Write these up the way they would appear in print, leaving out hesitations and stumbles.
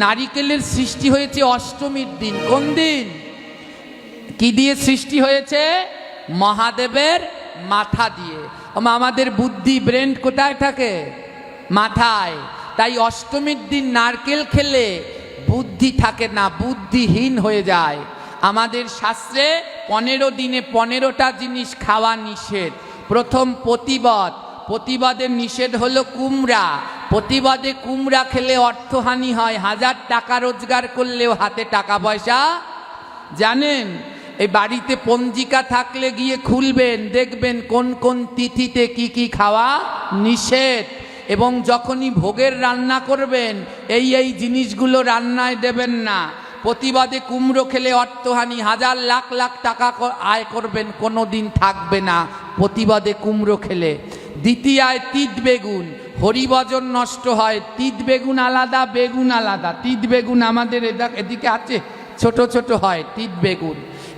নারিকেলের সৃষ্টি হয়েছে অষ্টমীর দিন। কোন দিন? কি দিয়ে সৃষ্টি হয়েছে? মহাদেবের মাথা দিয়ে। আমাদের বুদ্ধি ব্রেন কোথায় থাকে? মাথায়। তাই অষ্টমীর দিন নারকেল খেলে বুদ্ধি থাকে না, বুদ্ধিহীন হয়ে যায়। আমাদের শাস্ত্রে 15 দিনে 15টা জিনিস খাওয়া নিষেধ। প্রথম প্রতিবাদ, প্রতিবাদের নিষেধ হলো কুমড়া। প্রতিবাদে কুমড়া খেলে অর্থহানি হয়, 1000 টাকা রোজগার করলেও হাতে টাকা পয়সা। জানেন, এই বাড়িতে পঞ্জিকা থাকলে গিয়ে খুলবেন, দেখবেন কোন কোন তিথিতে কি কি খাওয়া নিষেধ। এবং যখনই ভোগের রান্না করবেন এই জিনিসগুলো রান্নায় দেবেন না। প্রতিবাদে কুমড়ো খেলে অর্থহানি, 1000 লাখ লাখ টাকা আয় করবেন, কোনো দিন থাকবে না প্রতিবাদে কুমড়ো খেলে। দ্বিতীয়ায় তিত বেগুন, হরিভজন নষ্ট হয়। তিত বেগুন আলাদা, বেগুন আলাদা। তিত বেগুন আমাদের এদিকে আছে, ছোট ছোট হয় তিত বেগুন।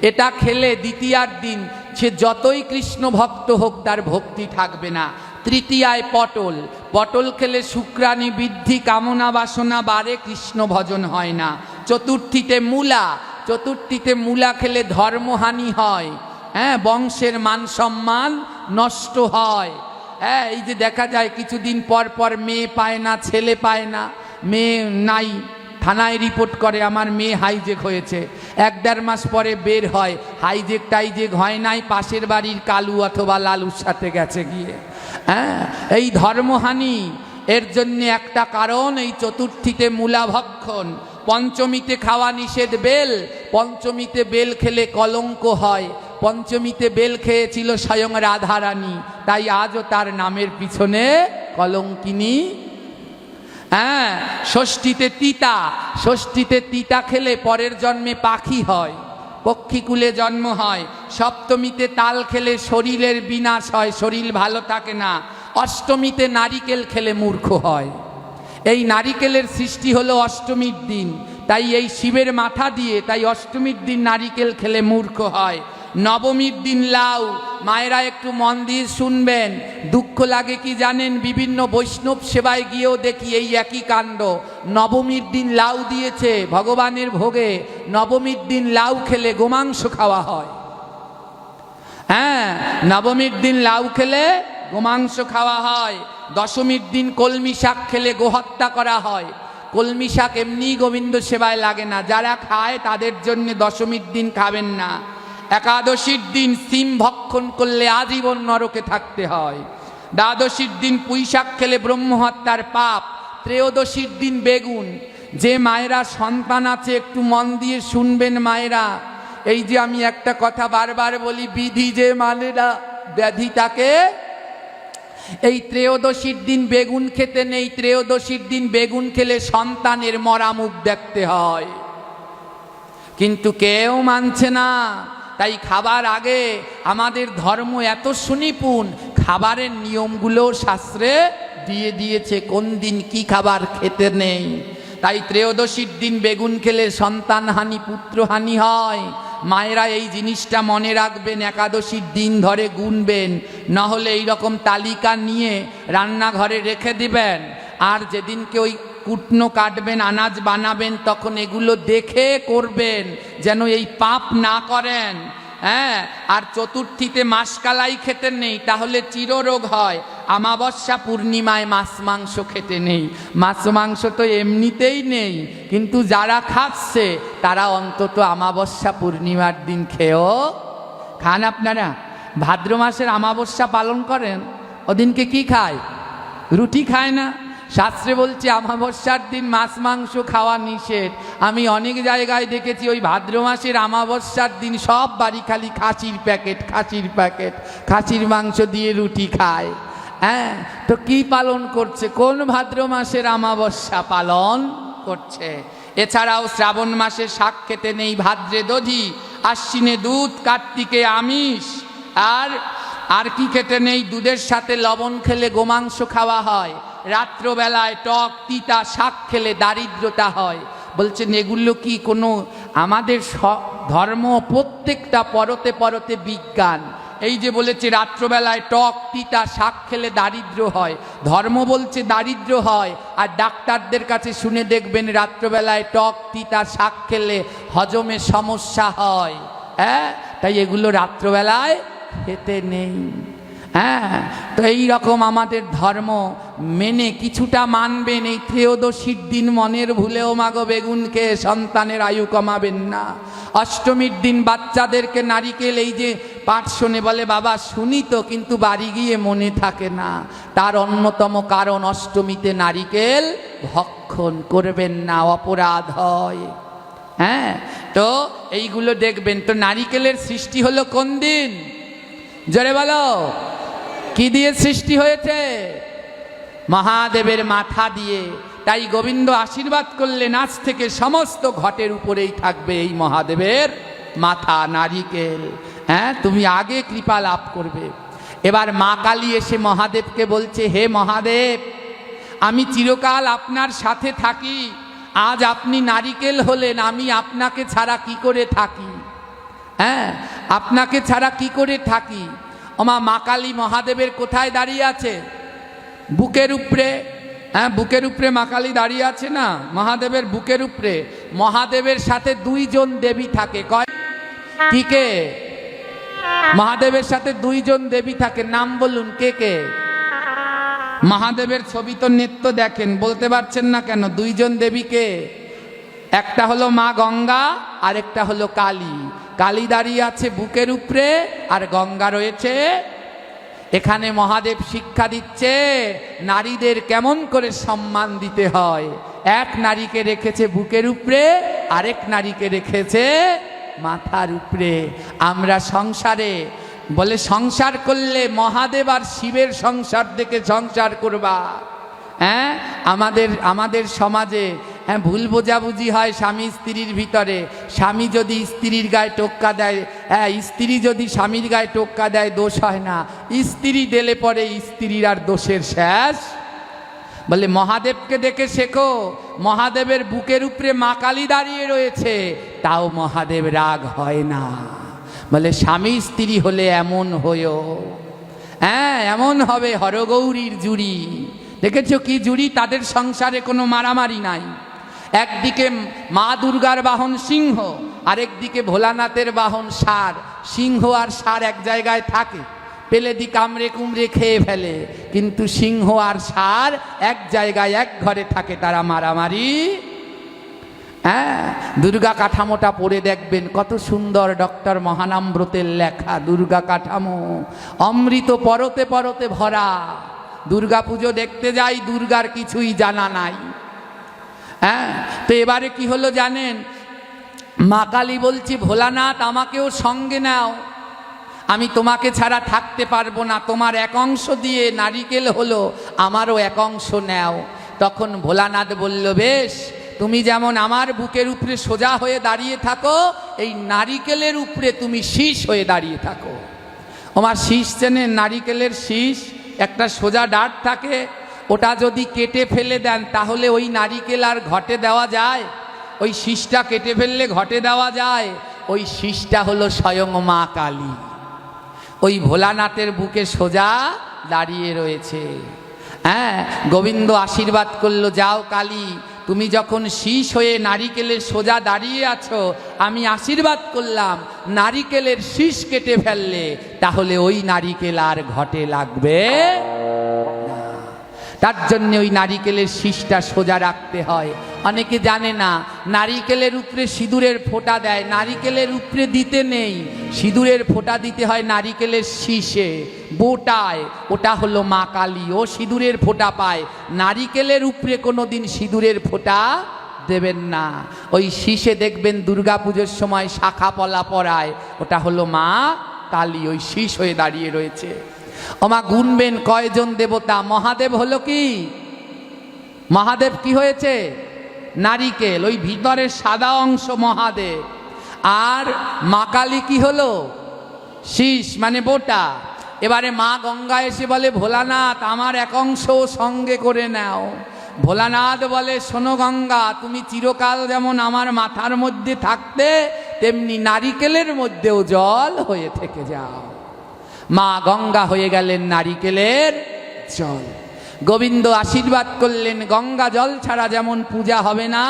এটা খেলে দ্বিতীয়ার দিন সে যতই কৃষ্ণ ভক্ত হোক তার ভক্তি থাকবে না। তৃতীয়ায় পটল, পটল খেলে শুক্রাণী বৃদ্ধি, কামনা বাসনা বাড়ে, কৃষ্ণ ভজন হয় না। চতুর্থীতে মূলা, চতুর্থীতে মূলা খেলে ধর্মহানি হয়, বংশের মান সম্মান নষ্ট হয়। এই যে দেখা যায় কিছুদিন পর পর মেয়ে পায় না, ছেলে পায় না, মেয়ে নাই, থানায় রিপোর্ট করে আমার মেয়ে হাইজেক হয়েছে। 1-1.5 মাস পরে বের হয় হাইজেক টাইজেক হয় নাই, পাশের বাড়ির কালু অথবা লালুর সাথে গেছে গিয়ে। এই ধর্মহানি, এর জন্য একটা কারণ এই চতুর্থীতে মূলা ভক্ষণ। পঞ্চমীতে খাওয়া নিষেধ বেল, পঞ্চমীতে বেল খেলে কলঙ্ক হয়। পঞ্চমীতে বেল খেয়েছিল স্বয়ং রাধারানী, তাই আজও তার নামের পিছনে কলঙ্কিনী। ষষ্ঠীতে তিতা, ষষ্ঠীতে তিতা খেলে পরের জন্মে পাখি হয়, পক্ষীকুলে জন্ম হয়। সপ্তমীতে তাল খেলে শরীরের বিনাশ হয়, শরীর ভালো থাকে না। অষ্টমীতে নারিকেল খেলে মূর্খ হয়। এই নারিকেলের সৃষ্টি হলো অষ্টমীর দিন, তাই এই শিবের মাথা দিয়ে, তাই অষ্টমীর দিন নারিকেল খেলে মূর্খ হয়। নবমীর দিন লাউ, মায়েরা একটু মন দিয়ে শুনবেন। দুঃখ লাগে কি জানেন, বিভিন্ন বৈষ্ণব সেবায় গিয়েও দেখি এই একই কাণ্ড। নবমীর দিন লাউ দিয়েছে ভগবানের ভোগে, নবমীর দিন লাউ খেলে গোমাংস খাওয়া হয়। নবমীর দিন লাউ খেলে গোমাংস খাওয়া হয়। দশমীর দিন কলমি শাক খেলে গোহত্যা করা হয়। কলমি শাক এমনি গোবিন্দ সেবায় লাগে না, যারা খায় তাদের জন্য দশমীর দিন খাবেন না। একাদশীর দিন সিম ভক্ষণ করলে আজীবন নরকে থাকতে হয়। দ্বাদশীর দিন পুঁই শাক খেলে ব্রহ্মহত্যার পাপ। ত্রয়োদশীর দিন বেগুন। যে মায়েরা সন্তান আছে একটু মন দিয়ে শুনবেন মায়েরা, এই যে আমি একটা কথা বারবার বলি, বিধি যে মানে না ব্যাধি তাকে। এই ত্রয়োদশীর দিন বেগুন খেতে নেই, ত্রয়োদশীর দিন বেগুন খেলে সন্তানের মরা মুখ দেখতে হয়, কিন্তু কেউ মানছে না। তাই খাবার আগে আমাদের ধর্ম এত সুনিপুণ, খাবারের নিয়মগুলো শাস্ত্রে দিয়ে দিয়েছে কোন দিন কি খাবার খেতে নেই। তাই ত্রয়োদশীর দিন বেগুন খেলে সন্তানহানি, পুত্রহানি হয়। মায়েরা এই জিনিসটা মনে রাখবেন, একাদশীর দিন ধরে গুনবেন, নাহলে এইরকম তালিকা নিয়ে রান্নাঘরে রেখে দিবেন। আর যেদিনকে ওই কুটনো কাটবেন, আনাজ বানাবেন, তখন এগুলো দেখে করবেন যেন এই পাপ না করেন। আর চতুর্থীতে মাসকালাই খেতে নেই, তাহলে চিররোগ হয়। আমাবস্যা পূর্ণিমায় মাছ মাংস খেতে নেই। মাছ মাংস তো এমনিতেই নেই, কিন্তু যারা খাচ্ছে তারা অন্তত আমাবস্যা পূর্ণিমার দিন খেয়েও খান। আপনারা ভাদ্র মাসের আমাবস্যা পালন করেন, ওদিনকে কি খায়? রুটি খায় না। শাস্ত্রে বলছে আমাবস্যার দিন মাছ মাংস খাওয়া নিষেধ। আমি অনেক জায়গায় দেখেছি ওই ভাদ্র মাসের আমাবস্যার দিন সব বাড়ি খালি খাসির প্যাকেট, খাসির প্যাকেট, খাসির মাংস দিয়ে রুটি খায়। তো কি পালন করছে? কোন ভাদ্র মাসের আমাবস্যা পালন করছে? এছাড়াও শ্রাবণ মাসে শাক খেতে নেই, ভাদ্রে দধি, আশ্বিনে দুধ, কার্তিকে আমিষ। আর কি খেতে নেই? দুধের সাথে লবণ খেলে গোমাংস খাওয়া হয়। রাত্রবেলায় টক তিতা শাক খেলে দারিদ্রতা হয়। বলছেন এগুলো কি কোনো আমাদের ধর্ম? প্রত্যেকটা পরতে পরতে বিজ্ঞান। এই যে বলেছে রাত্রবেলায় টক তিতা শাক খেলে দারিদ্র হয়, ধর্ম বলছে দারিদ্র হয়, আর ডাক্তারদের কাছে শুনে দেখবেন রাত্রবেলায় টক তিতা শাক খেলে হজমে সমস্যা হয়। হ্যাঁ, তাই এগুলো রাত্রবেলায় খেতে নেই। হ্যাঁ, তো এইরকম আমাদের ধর্ম মেনে কিছুটা মানবেন। এই ত্রয়োদশীর দিন মনের ভুলেও মাগো বেগুন খেয়ে সন্তানের আয়ু কমাবেন না। অষ্টমীর দিন বাচ্চাদেরকে নারিকেল এই যে পাঠ শোনে বলে বাবা শুনি তো, কিন্তু বাড়ি গিয়ে মনে থাকে না। তার অন্যতম কারণ অষ্টমীতে নারিকেল ভক্ষণ করবেন না, অপরাধ হয়। হ্যাঁ, তো এইগুলো দেখবেন। তো নারিকেলের সৃষ্টি হলো কোন দিন? জোরে বলো, কি দিয়ে সৃষ্টি হয়েছে? মহাদেবের মাথা দিয়ে। তাই গোবিন্দ আশীর্বাদ করলেন আজ থেকে সমস্ত ঘটের উপরেই থাকবে এই মহাদেবের মাথা, নারিকেল। হ্যাঁ, তুমি আগে কৃপা লাভ করবে। এবার মা কালী এসে মহাদেবকে বলছে, হে মহাদেব, আমি চিরকাল আপনার সাথে থাকি, আজ আপনি নারিকেল হলেন, আমি আপনাকে ছাড়া কি করে থাকি? হ্যাঁ, আপনাকে ছাড়া কি করে থাকি? ওমা মা কালী মহাদেবের কোথায় দাঁড়িয়ে আছে? বুকের উপরে। হ্যাঁ, বুকের উপরে মা কালী দাঁড়িয়ে আছে না, মহাদেবের বুকের উপরে। মহাদেবের সাথে দুইজন দেবী থাকে। কয় কি কে? মহাদেবের সাথে দুইজন দেবী থাকে, নাম বলুন কে কে? মহাদেবের ছবি তো নেত্য দেখেন, বলতে পারছেন না কেন? দুইজন দেবীকে, একটা হলো মা গঙ্গা আর একটা হলো কালী। কালী দাঁড়িয়ে আছে বুকের উপরে আর গঙ্গা রয়েছে এখানে। মহাদেব শিক্ষা দিচ্ছে নারীদের কেমন করে সম্মান দিতে হয়। এক নারীকে রেখেছে বুকের উপরে, আরেক নারীকে রেখেছে মাথার উপরে। আমরা সংসারে বলে সংসার করলে মহাদেব আর শিবের সংসার দেখে সংসার করবা। হ্যাঁ, আমাদের সমাজে হ্যাঁ ভুল বোঝাবুঝি হয় স্বামী স্ত্রীর ভিতরে। স্বামী যদি স্ত্রীর গায়ে টোক্কা দেয়, হ্যাঁ স্ত্রী যদি স্বামীর গায়ে টোক্কা দেয় দোষ হয় না, স্ত্রী দিলে পরে স্ত্রীর আর দোষের শেষ। বলে মহাদেবকে দেখে শেখো, মহাদেবের বুকের উপরে মা কালী দাঁড়িয়ে রয়েছে, তাও মহাদেব রাগ হয় না। বলে স্বামী স্ত্রী হলে এমন হয়েও, হ্যাঁ এমন হবে হরগৌরীর জুড়ি। দেখেছো কি জুড়ি? তাদের সংসারে কোনো মারামারি নাই। একদিকে মা দুর্গার বাহন সিংহ, আরেকদিকে ভোলানাথের বাহন ষাঁড়। সিংহ আর ষাঁড় এক জায়গায় থাকে, পেলে দি কামড়ে কুমড়ে খেয়ে ফেলে, কিন্তু সিংহ আর ষাঁড় এক জায়গায় এক ঘরে থাকে, তারা মারামারি। হ্যাঁ, দুর্গা কাঠামোটা পড়ে দেখবেন কত সুন্দর, ডক্টর মহানামব্রতের লেখা। দুর্গা কাঠামো অমৃত পরতে পরতে ভরা। দুর্গা পুজো দেখতে যাই, দুর্গার কিছুই জানা নাই। হ্যাঁ, তো এবারে কি হলো জানেন? মা কালী বলছি ভোলানাথ আমাকেও সঙ্গে নাও, আমি তোমাকে ছাড়া থাকতে পারবো না। তোমার এক অংশ দিয়ে নারিকেল হলো, আমারও এক অংশ নাও। তখন ভোলানাথ বলল, বেশ, তুমি যেমন আমার বুকের উপরে সোজা হয়ে দাঁড়িয়ে থাকো, এই নারিকেলের উপরে তুমি শীষ হয়ে দাঁড়িয়ে থাকো। আমার শীষ চেনেন? নারিকেলের শীষ একটা সোজা ডাঁট থাকে, ওটা যদি কেটে ফেলে দেন তাহলে ওই নারিকেল আর ঘটে দেওয়া যায়? ওই শীষটা কেটে ফেললে ঘটে দেওয়া যায়? ওই শীষটা হলো স্বয়ং মা কালী, ওই ভোলানাথের বুকে সোজা দাঁড়িয়ে রয়েছে। হ্যাঁ, গোবিন্দ আশীর্বাদ করলো, যাও কালী, তুমি যখন শীষ হয়ে নারিকেলের সোজা দাঁড়িয়ে আছো, আমি আশীর্বাদ করলাম নারিকেলের শীষ কেটে ফেললে তাহলে ওই নারিকেল আর ঘটে লাগবে না। তার জন্য ওই নারিকেলের শীষটা সোজা রাখতে হয়। অনেকে জানে না, নারিকেলের উপরে সিঁদুরের ফোঁটা দেয়, নারিকেলের উপরে দিতে নেই, সিঁদুরের ফোঁটা দিতে হয় নারিকেলের শীষে, বোটায়। ওটা হলো মা কালী, ও সিঁদুরের ফোঁটা পায়। নারিকেলের উপরে কোনো দিন সিঁদুরের ফোঁটা দেবেন না। ওই শীষে দেখবেন দুর্গা পুজোর সময় শাখা পলা পরায়, ওটা হলো মা কালী, ওই শীষ হয়ে দাঁড়িয়ে রয়েছে। ওমা গুনবেন কয়জন দেবতা? মহাদেব হলো কি? মহাদেব কি হয়েছে? নারিকেল, ওই ভিতরের সাদা অংশ মহাদেব। আর মা কালী কি হলো? শীষ মানে বোটা। এবারে মা গঙ্গা এসে বলে, ভোলানাথ আমার এক অংশ সঙ্গে করে নাও। ভোলানাথ বলে, শোনো গঙ্গা, তুমি চিরকাল যেমন আমার মাথার মধ্যে থাকতে, তেমনি নারিকেলের মধ্যেও জল হয়ে থেকে যাও। মা গঙ্গা হয়ে গেলেন নারিকেলের জল। গোবিন্দ আশীর্বাদ করলেন, গঙ্গা জল ছাড়া যেমন পূজা হবে না,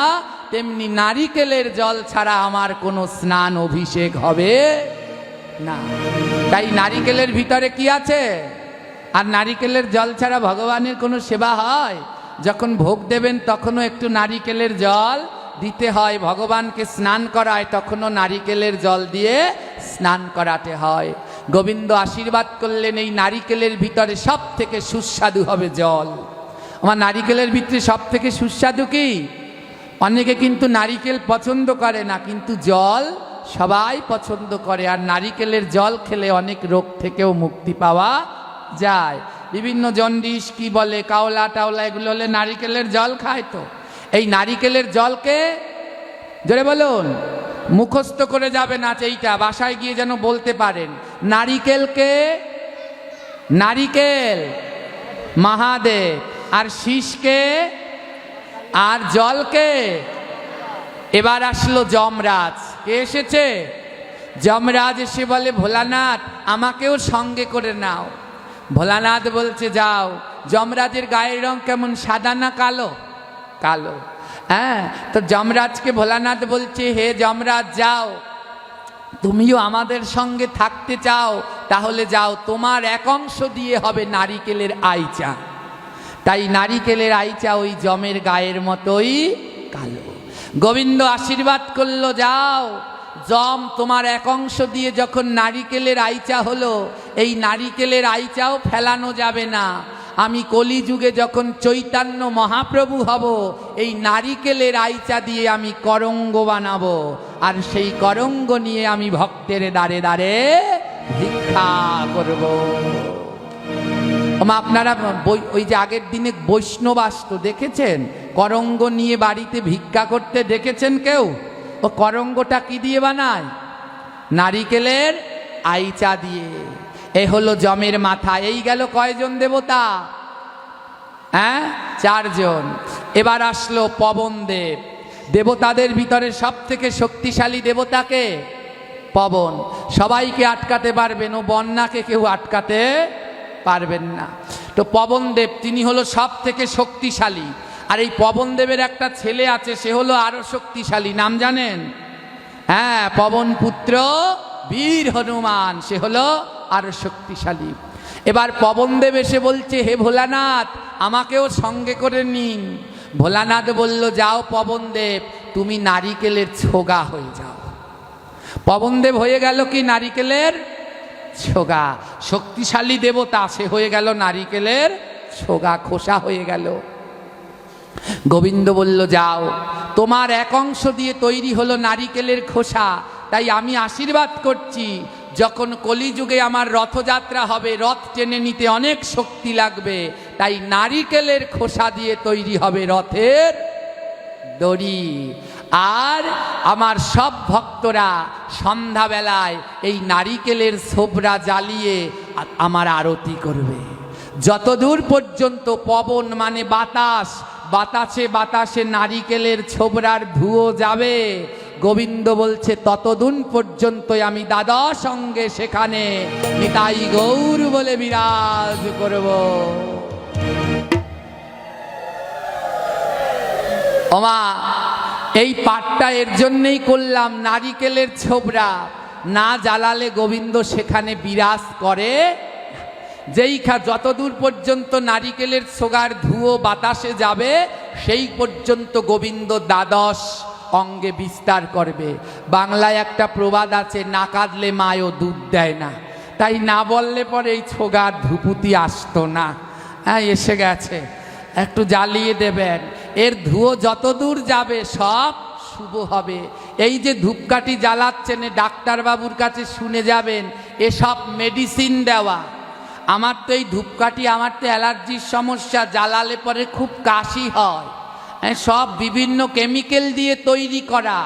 তেমনি নারিকেলের জল ছাড়া আমার কোনো স্নান অভিষেক হবে না। তাই নারিকেলের ভিতরে কি আছে? আর নারিকেলের জল ছাড়া ভগবানের কোনো সেবা হয়? যখন ভোগ দেবেন তখনও একটু নারিকেলের জল দিতে হয়। ভগবানকে স্নান করায় তখনও নারিকেলের জল দিয়ে স্নান করাতে হয়। গোবিন্দ আশীর্বাদ করলেন, এই নারিকেলের ভিতরে সব থেকে সুস্বাদু হবে জল। আমার নারিকেলের ভিতরে সব থেকে সুস্বাদু কি? অনেকে কিন্তু নারিকেল পছন্দ করে না, কিন্তু জল সবাই পছন্দ করে। আর নারিকেলের জল খেলে অনেক রোগ থেকেও মুক্তি পাওয়া যায়। বিভিন্ন জন্ডিস কি বলে, কাওলা টাওলা, এগুলো হলে নারিকেলের জল খায়। তো এই নারিকেলের জলকে জোরে বলুন, মুখস্থ করে যাবেন, আছে এইটা বাসায় গিয়ে যেন বলতে পারেন। নারিকেলকে নারিকেল মহাদেব, আর শীষকে আর জলকে। এবার আসলো যমরাজ। কে এসেছে? যমরাজ এসে বলে, ভোলানাথ আমাকেও সঙ্গে করে নাও। ভোলানাথ বলছে যাও। যমরাজের গায়ের রং কেমন, সাদা না কালো? কালো। হ্যাঁ, তো যমরাজকে ভোলানাথ বলছে, হে যমরাজ যাও, তুমিও আমাদের সঙ্গে থাকতে চাও, তাহলে যাও, তোমার এক অংশ দিয়ে হবে নারিকেলের আইচা। তাই নারিকেলের আইচা ওই যমের গায়ের মতোই কালো। গোবিন্দ আশীর্বাদ করলো, যাও যম, তোমার এক অংশ দিয়ে যখন নারিকেলের আইচা হলো, এই নারিকেলের আইচাও ফেলানো যাবে না। আমি কলিযুগে যখন চৈতন্য মহাপ্রভু হব, এই নারিকেলের আইচা দিয়ে আমি করঙ্গ বানাবো, আর সেই করঙ্গ নিয়ে আমি ভক্তের দ্বারে দ্বারে ভিক্ষা করব। আপনারা ওই যে আগের দিনে বৈষ্ণব আসতো, দেখেছেন? করঙ্গ নিয়ে বাড়িতে ভিক্ষা করতে দেখেছেন কেউ? ও করঙ্গটা কি দিয়ে বানায়? নারিকেলের আইচা দিয়ে। এ হলো জমের মাথা। এই গেল কয়জন দেবতা? হ্যাঁ, 4 জন। এবার আসলো পবন দেব। দেবতাদের ভিতরে সব থেকে শক্তিশালী দেবতাকে পবন। সবাইকে আটকাতে পারবেন, ও বন্যাকে কেউ আটকাতে পারবেন না। তো পবন দেব তিনি হলো সব থেকে শক্তিশালী। আর এই পবন দেবের একটা ছেলে আছে, সে হলো আরো শক্তিশালী। নাম জানেন? হ্যাঁ, পবন পুত্র বীর হনুমান, সে হলো আরো শক্তিশালী। এবার পবন দেব এসে বলছে, হে ভোলানাথ আমাকেও সঙ্গে করে নিন। ভোলানাথ বলল, যাও পবন দেব, তুমি নারিকেলের ছোগা হয়ে যাও। পবন দেব হয়ে গেল কি? নারিকেলের ছোগা। শক্তিশালী দেবতা, সে হয়ে গেল নারিকেলের ছোগা, খোসা হয়ে গেল। গোবিন্দ বলল, যাও, তোমার এক অংশ দিয়ে তৈরি হলো নারিকেলের খোসা। তাই আমি আশীর্বাদ করছি, যখন কলিযুগে আমার রথযাত্রা হবে, রথ টেনে নিতে অনেক শক্তি লাগবে, তাই নারিকেলের খোসা দিয়ে তৈরি হবে রথের দড়ি। আর আমার সব ভক্তরা সন্ধ্যাবেলায় এই নারিকেলের ছোবরা জ্বালিয়ে আমার আরতি করবে। যতদূর পর্যন্ত পবন মানে বাতাস, বাতাসে বাতাসে নারিকেলের ছোবরার ধুয়ো যাবে, গোবিন্দ বলছে ততদূর পর্যন্ত আমি দাদা সঙ্গে সেখানে নিতাই গৌর বলে বিরাজ করব। ওমা, এই পাঠটা এর জন্যই করলাম, নারিকেলের ছোবরা না জ্বালালে গোবিন্দ সেখানে বিরাজ করে। যতদূর পর্যন্ত নারিকেলের ছোগার ধুয়ো বাতাসে যাবে, সেই পর্যন্ত গোবিন্দ দ্বাদশ অঙ্গে বিস্তার করবে। বাংলায় একটা প্রবাদ আছে, না কাঁদলে মায়ও দুধ দেয় না। তাই না বললে পরে এই ছোগার ধুপুতি আসতো না। হ্যাঁ, এসে গেছে, একটু জ্বালিয়ে দেবেন। এর ধুয়ো যতদূর যাবে সব শুভ হবে। এই যে ধূপকাঠি জ্বালাচ্ছেন, ডাক্তারবাবুর কাছে শুনে যাবেন, এসব মেডিসিন দেওয়া। আমার তো এই ধূপকাঠি, আমার তো অ্যালার্জির সমস্যা, জ্বালালে পরে খুব কাশি হয়। সব বিভিন্ন কেমিক্যাল দিয়ে তৈরি করা।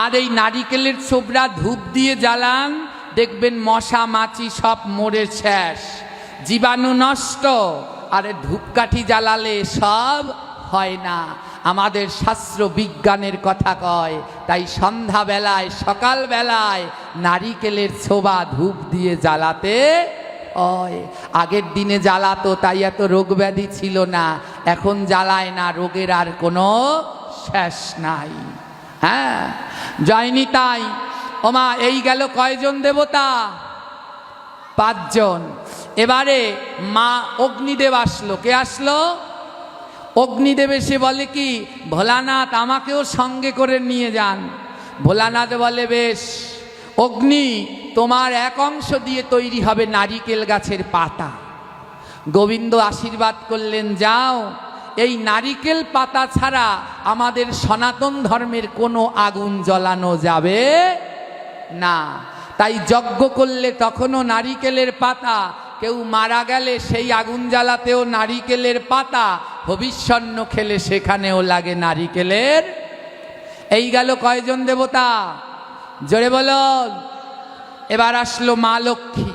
আর এই নারিকেলের ছোবরা ধূপ দিয়ে জ্বালান, দেখবেন মশা মাছি সব মরে শেষ, জীবাণু নষ্ট। আর ধূপকাঠি জ্বালালে সব হয় না। আমাদের শাস্ত্র বিজ্ঞানের কথা কয়। তাই সন্ধ্যাবেলায় সকালবেলায় নারিকেলের ছোবা ধূপ দিয়ে জ্বালাতে হয়। আগের দিনে জ্বালাতো, তাই এত রোগ ব্যাধি ছিল না। এখন জ্বালায় না, রোগের আর কোনো শেষ নাই। হ্যাঁ, জয়নি তাই। ওমা, এই গেল কয়জন দেবতা? 5 জন। এবারে মা অগ্নিদেব আসলো। কে আসলো? অগ্নিদেব এসে বলে কি, ভোলানাথ আমাকেও সঙ্গে করে নিয়ে যান। ভোলানাথ বলে বেশ। অগ্নি, তোমার এক অংশ দিয়ে তৈরি হবে নারিকেল গাছের পাতা। গোবিন্দ আশীর্বাদ করলেন, যাও, এই নারিকেল পাতা ছাড়া আমাদের সনাতন ধর্মের কোনো আগুন জ্বলানো যাবে না। তাই যজ্ঞ করলে তখনও নারিকেলের পাতা, কেউ মারা গেলে সেই আগুন জ্বালাতেও নারিকেলের পাতা, হবিষ্যন্ন খেলে সেখানেও লাগে নারিকেলের। এই গেল কয়জন দেবতা? জোরে বলো। এবার আসলো মা লক্ষ্মী।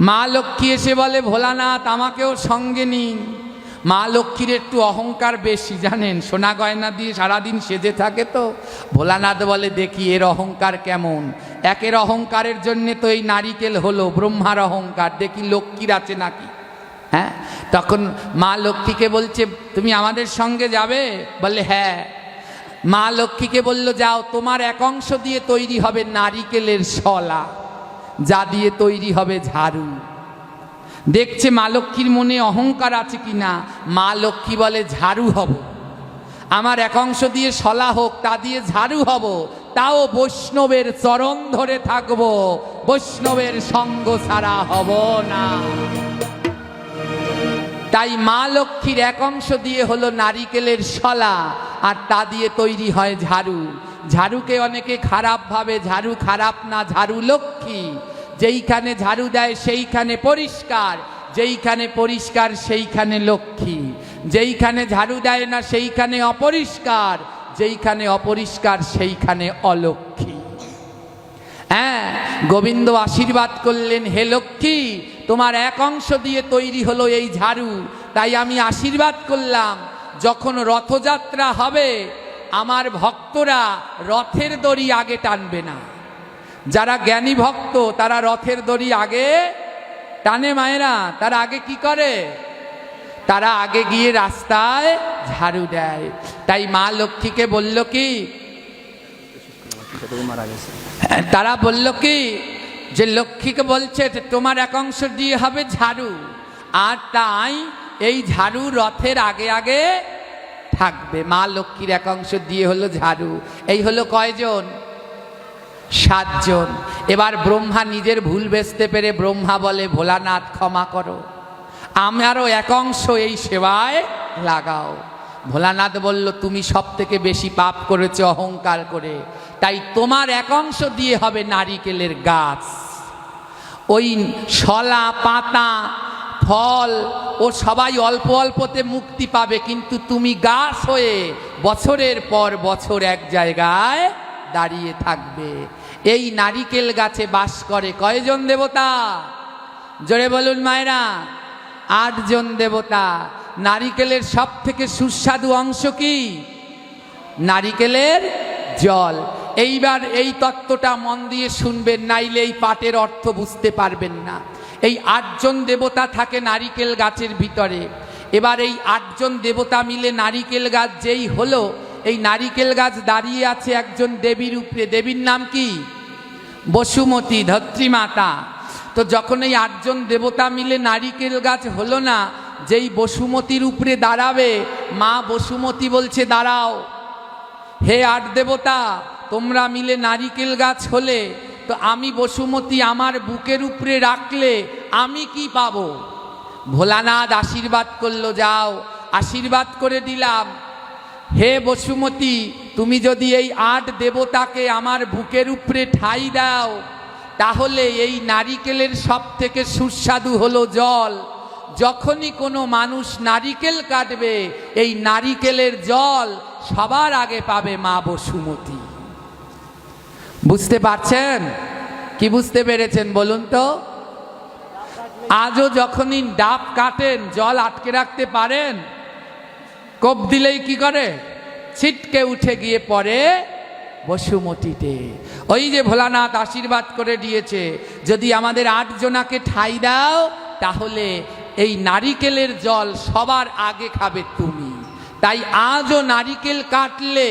মা লক্ষ্মী এসে বলে, ভোলানাথ আমাকেও সঙ্গে নিন। মা লক্ষ্মীর একটু অহংকার বেশি, জানেন, সোনা গয়না দিয়ে সারাদিন সেজে থাকে তো। ভোলানাথ বলে, দেখি এর অহংকার কেমন। একের অহংকারের জন্যে তো এই নারিকেল হলো, ব্রহ্মার অহংকার, দেখি লক্ষ্মীর আছে নাকি। হ্যাঁ, তখন মা লক্ষ্মীকে বলছে, তুমি আমাদের সঙ্গে যাবে? বলে হ্যাঁ। মা লক্ষ্মীকে বলল, যাও, তোমার এক অংশ দিয়ে তৈরি হবে নারিকেলের শলা, যা দিয়ে তৈরি হবে ঝাড়ু। দেখছে মা লক্ষ্মীর মনে অহংকার আছে কিনা। মা লক্ষ্মী বলে, ঝাড়ু হব, আমার এক অংশ দিয়ে শলা হোক, তা দিয়ে ঝাড়ু হব, তাও বৈষ্ণবের চরণ ধরে থাকবো, বৈষ্ণবের সঙ্গ ছাড়া হব না। তাই মা লক্ষ্মীর এক অংশ দিয়ে হলো নারিকেলের শলা, আর তা দিয়ে তৈরি হয় ঝাড়ু। ঝাড়ুকে অনেকে খারাপ ভাবে, ঝাড়ু খারাপ না, ঝাড়ু লক্ষ্মী। যেইখানে ঝাড়ু দেয় সেইখানে পরিষ্কার, যেইখানে পরিষ্কার সেইখানে লক্ষ্মী। যেইখানে ঝাড়ু দেয় না সেইখানে অপরিষ্কার, যেইখানে অপরিষ্কার সেইখানে অলক্ষ্মী। হ্যাঁ, গোবিন্দ আশীর্বাদ করলেন, হে লক্ষ্মী, তোমার এক অংশ দিয়ে তৈরি হলো এই ঝাড়ু। তাই আমি আশীর্বাদ করলাম, যখন রথযাত্রা হবে আমার ভক্তরা রথের দড়ি আগে টানবে না। যারা জ্ঞানী ভক্ত তারা রথের দড়ি আগে টানে মায়েরা। তারা আগে কি করে? তারা আগে গিয়ে রাস্তায় ঝাড়ু দেয়। তাই মা লক্ষ্মীকে বলল কি, তারা বলল কি, যে লক্ষ্মীকে বলছে তোমার এক অংশ দিয়ে হবে ঝাড়ু, আর তাই এই ঝাড়ু রথের আগে আগে থাকবে। মা লক্ষ্মীর এক অংশ দিয়ে হলো ঝাড়ু। এই হলো কয়জন? 7 জন। এবার ব্রহ্মা নিজের ভুল বুঝতে পেরে ব্রহ্মা বলে, ভোলানাথ ক্ষমা করো, আমারও এক অংশ এই সেবায় লাগাও। ভোলানাথ বলল, তুমি সব থেকে বেশি পাপ করেছো অহংকার করে, তাই তোমার এক অংশ দিয়ে হবে নারিকেলের গাছ। ওই শলা, পাতা, ফল ও সবাই অল্প অল্পতে মুক্তি পাবে, কিন্তু তুমি গাছ হয়ে বছরের পর বছর এক জায়গায় দাঁড়িয়ে থাকবে। এই নারিকেল গাছে বাস করে কয়জন দেবতা? জোরে বলুন মায়েরা। 8 জন দেবতা। নারিকেলের সব থেকে সুস্বাদু অংশ কি? নারিকেলের জল। এইবার এই তত্ত্বটা মন দিয়ে শুনবেন, নাইলে এই পাঠের অর্থ বুঝতে পারবেন না। এই 8 জন দেবতা থাকে নারিকেল গাছের ভিতরে। এবার এই 8 জন দেবতা মিলে নারিকেল গাছ যেই হলো, এই নারিকেল গাছ দাঁড়িয়ে আছে একজন দেবীর উপরে। দেবীর নাম কি? বসুমতী, ধত্রী মাতা। তো যখন এই 8 জন দেবতা মিলে নারিকেল গাছ হলো না, যেই বসুমতীর উপরে দাঁড়াবে, মা বসুমতী বলছে, দাঁড়াও, হে 8 দেবতা, তোমরা মিলে নারিকেল গাছ হলে, তো আমি বসুমতী আমার বুকের উপরে রাখলে আমি কি পাবো? ভোলানাথ আশীর্বাদ করলো, যাও, আশীর্বাদ করে দিলাম, হে বসুমতী, তুমি যদি এই 8 দেবতাকে আমার বুকের উপরে ঠাঁই দাও, তাহলে এই নারিকেলের সব থেকে সুস্বাদু হলো জল। যখনই কোনো মানুষ নারিকেল কাটবে, এই নারিকেলের জল সবার আগে পাবে মা বসুমতী। বুঝতে পারছেন? কি বুঝতে পেরেছেন বলুন তো? আজও যখনই ডাব কাটেন, জল আটকে রাখতে পারেন? কোপ দিলেই কি করে? ছিটকে উঠে গিয়ে পড়ে বসুমতীতে। ওই যে ভোলানাথ আশীর্বাদ করে দিয়েছে, যদি আমাদের 8 জনাকে ঠাঁই দাও তাহলে এই নারিকেলের জল সবার আগে খাবে তুমি। তাই আজও নারিকেল কাটলে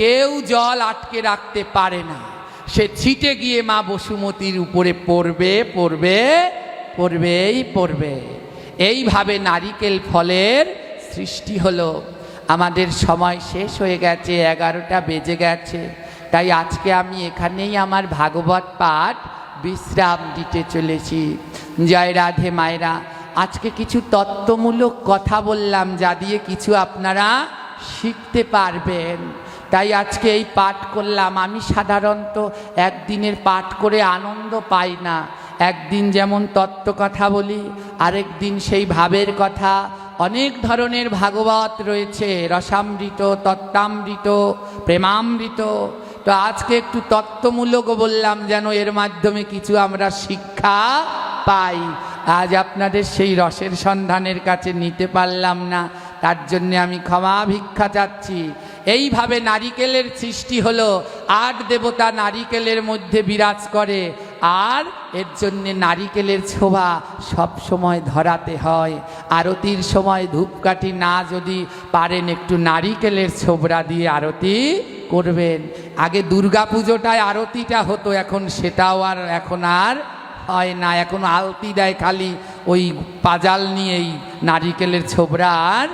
কেউ জল আটকে রাখতে পারে না, সে ছিটে গিয়ে মা বসুমতীর উপরে পড়বে পড়বে পড়বেই পড়বে। এইভাবে নারিকেল ফলের সৃষ্টি হলো। আমাদের সময় শেষ হয়ে গেছে, 11টা বেজে গেছে। তাই আজকে আমি এখানেই আমার ভাগবত পাঠ বিশ্রাম দিতে চলেছি। জয় রাধে মায়েরা। আজকে কিছু তত্ত্বমূলক কথা বললাম, যা দিয়ে কিছু আপনারা শিখতে পারবেন। তাই আজকে এই পাঠ করলাম। আমি সাধারণত একদিনের পাঠ করে আনন্দ পাই না। একদিন যেমন তত্ত্ব কথা বলি, আরেক দিন সেই ভাবের কথা। অনেক ধরনের ভাগবত রয়েছে, রসামৃত, তত্ত্বামৃত, প্রেমামৃত। তো আজকে একটু তত্ত্বমূলক বললাম, যেন এর মাধ্যমে কিছু আমরা শিক্ষা পাই। আজ আপনাদের সেই রসের সন্ধানের কাছে নিতে পারলাম না, তার জন্য আমি ক্ষমা ভিক্ষা চাচ্ছি। এইভাবে নারিকেলের সৃষ্টি হলো। 8 দেবতা নারিকেলের মধ্যে বিরাজ করে, আর এর জন্যে নারিকেলের ছোবা সব সময় ধরাতে হয়। আরতির সময় ধূপকাঠি না যদি পারেন, একটু নারিকেলের ছোবরা দিয়ে আরতি করবেন। আগে দুর্গা পুজোটায় আরতিটা হতো, এখন সেটাও এখন আর হয় না। এখন আলতি দেয় খালি, ওই পাজাল নিয়েই নারিকেলের ছোবরা আর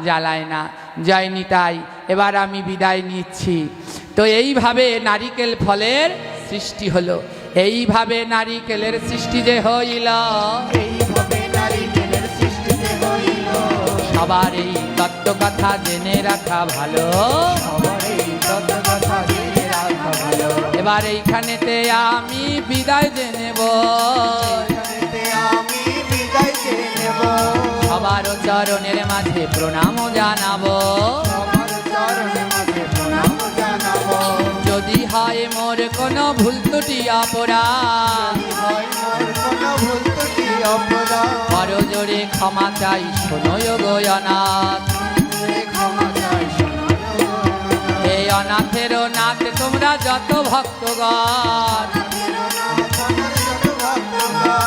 জ্বালায় না। যায়নি, তাই এবার আমি বিদায় নিচ্ছি। তো এইভাবে নারিকেল ফলের সৃষ্টি হলো। এইভাবে নারিকেলের সৃষ্টি যে হইল, এইভাবে নারিকেলের সৃষ্টি যে হইল, সবার এই তত্ত্ব কথা জেনে রাখা ভালো, সবার এই তত্ত্ব কথা জেনে রাখা ভালো। এবার এইখানেতে আমি বিদায় যে নেব, এখানেতে আমি বিদায় চেয়ে নেব, সবার চরণের মাঝে প্রণাম জানাবো। সবার চরণে মাঝে প্রণাম জানাবো। যদি হয় মোর কোনো ভুল ত্রুটি অপরাধ, যদি হয় মোর কোনো ভুল ত্রুটি অপরাধ, বড় জোরে ক্ষমা চাই শোনোয় গো অনাথ। সে ক্ষমা চাই শোনায় গো অনাথ। এই অনাথেরও নাথ তোমরা যত ভক্তগণ, আমার যত ভক্তগণ,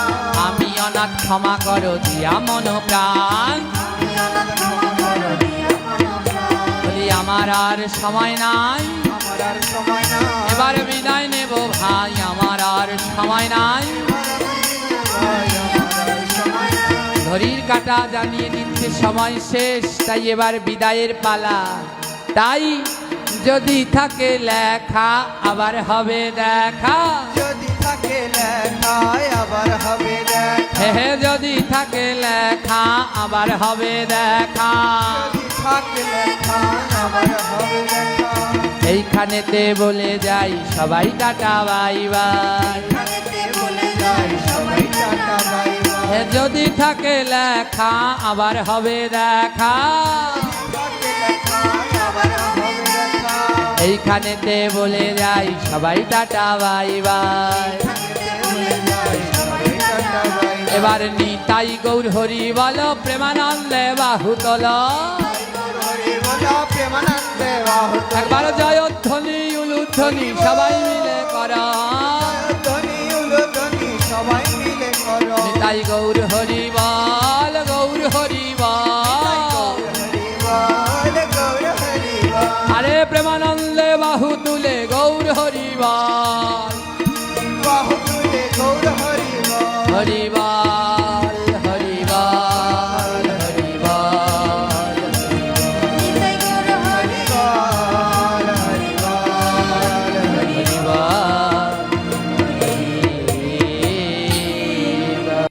আমি অনাথ ক্ষমা করো দিয়া মন প্রাণ। আমি অনাথ ক্ষমা করো দিয়া মন প্রাণ। বলি আমার আর সময় নাই, আমার আর সময় নাই, এবার বিদায় নেব ভাই, আমার আর সময় নাই। ভাই আমার আর সময় নাই। ঘড়ির কাঁটা জানিয়ে দিচ্ছে সময় শেষ, তাই এবার বিদায়ের পালা। তাই যদি থাকে লেখা আবার হবে দেখা, যদি থাকে লেখায় আবার হবে দেখা, হে হে যদি থাকে লেখা আবার হবে দেখা। যদি থাকে লেখায় আবার হবে দেখা। এইখানেতে বলে যাই সবাই টাটা বাই বাই। এখানেতে বলে যাই সবাই টাটা বাই বাই। হে যদি থাকে লেখা আবার হবে দেখা, থাকে লেখায় আবার হবে দেখা। এইখানেতে বলে যাই সবাই টাটা বাই বাই। এখানেতে বলে যাই সবাই টাটা বাই বাই। এবার নিতাই গৌর হরি বলো, প্রেমানন্দে বাহু তোলো। হরি বল প্রেমানন্দে বাহুত। একবার জয়ধ্বনি উলুধ্বনি সবাই মিলে করো। ধ্বনি উলুধ্বনি সবাই মিলে করো। নিতাই গৌর হরি বল, গৌর হরি বল। হরি বল গৌর হরি বল। আরে প্রেমানন্দে বাহু তুলে গৌর হরি বল, বাহু তুলে গৌর হরি বল। হরি বল।